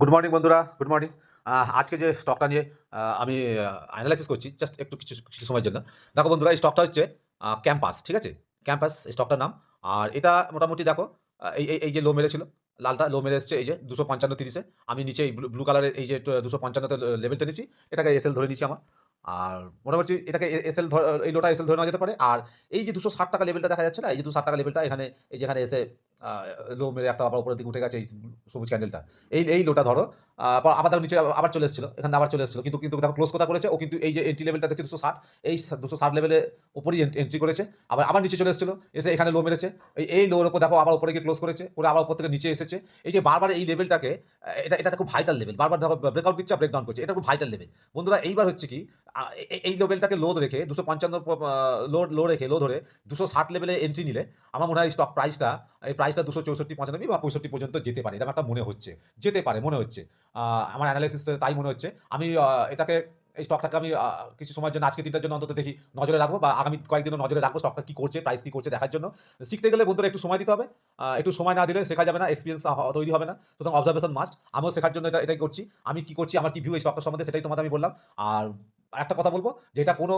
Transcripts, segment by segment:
Good morning বন্ধুরা, good morning. আজকে যে স্টকটা নিয়ে আমি অ্যানালাইসিস করছি জাস্ট একটু কিছু কিছু সময়ের জন্য। দেখো বন্ধুরা, এই স্টকটা হচ্ছে ক্যাম্পাস, ঠিক আছে? ক্যাম্পাস এই স্টকটার নাম। আর এটা মোটামুটি দেখো, এই যে লো মেরেছিল, লালটা লো মেরে এসছে এই যে 255.30 এ। আমি নিচে এই ব্লু ব্লু কালারের এই যে 255 তে লেভেল টেনেছি। এটাকে এসএল ধরে নিয়েছি আমার। আর মোটামুটি এটাকে এসএল এই লোটা এসএল ধরে নেওয়া যেতে পারে। আর এই যে ৳260 লেভেলটা দেখা যাচ্ছে না? এই যে ৳260 লেভেলটা এখানে, এই যে এখানে এসে আ লো মেরে একটা আবার উপরের দিকে উঠে গেছে এই সবুজ ক্যান্ডেলটা। এই লোটা ধরো, পর আবার দেখো নিচে আবার চলে এসেছিল। এখানে আবার চলে এসেছিল। কিন্তু দেখো ক্লোজ কোথায় করেছে? ও কিন্তু এই যে এন্ট্রি লেভেলটা দেখছি 260, এই 260 লেভেলের উপরেই এন্ট্রি করেছে। আবার নিচে চলে এসেছিল। এসে এখানে লো মেরেছে। এই লোর উপর দেখো আবার উপরে গিয়ে ক্লোজ করেছে। করে আবার উপর থেকে নিচে এসেছে। এই যে বারবার এই লেভেলটাকে, এটা খুব ভাইটাল লেভেল। বারবার দেখো ব্রেকআউট দিচ্ছে, ব্রেকডাউন করছে। এটা খুব ভাইটাল লেভেল। বন্ধুরা, এইবার হচ্ছে কি, এই লেভেলটাকে লো রেখে 255 লো ধরে 260 লেভেলে এন্ট্রি নিলে আমার মনে হয় স্টক প্রাইসটা, এই প্রাইসটা 264, 95 বা 65 পর্যন্ত যেতে পারে। এরকম একটা মনে হচ্ছে। যেতে পারে মনে হচ্ছে। আমার এনালাইসিস তে তাই মনে হচ্ছে। আমি এটাকে, এই স্টকটাকে আমি কিছু সময়ের জন্য, আজকে দিনটার জন্য অন্তত দেখি নজরে রাখবো, বা আগামী কয়েকদিনও নজরে রাখবো স্টকটা কি করছে, প্রাইস কি করছে দেখার জন্য। শিখতে গেলে বন্ধুরা একটু সময় দিতে হবে। একটু সময় না দিলে শেখা যাবে না, এক্সপেরিয়েন্স তৈরি হবে না। সুতরাং অবজারভেশন মাস্ট। আমিও শেখার জন্য এটাই করছি। আমি কি করছি, আমার কি ভিউ এই স্টকটার সম্বন্ধে, সেটাই তোমাদের আমি বললাম। আর আরেকটা কথা বলব যে এটা কোনো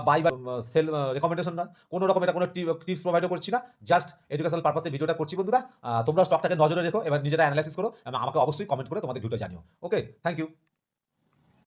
বাই বা সেল রিকমেন্ডেশন নয়। কোনো রকম এটা কোনো টিপস প্রোভাইডও করছি না। জাস্ট এডুকেশনাল পারপাসে ভিডিওটা করছি বন্ধুরা। তোমরা স্টকটাকে নজরে রেখো, এবার নিজেরা এনালাইসিস করো এবং আমাকে অবশ্যই কমেন্ট করে তোমাদের ভিউটা জানিও। ওকে? Thank you.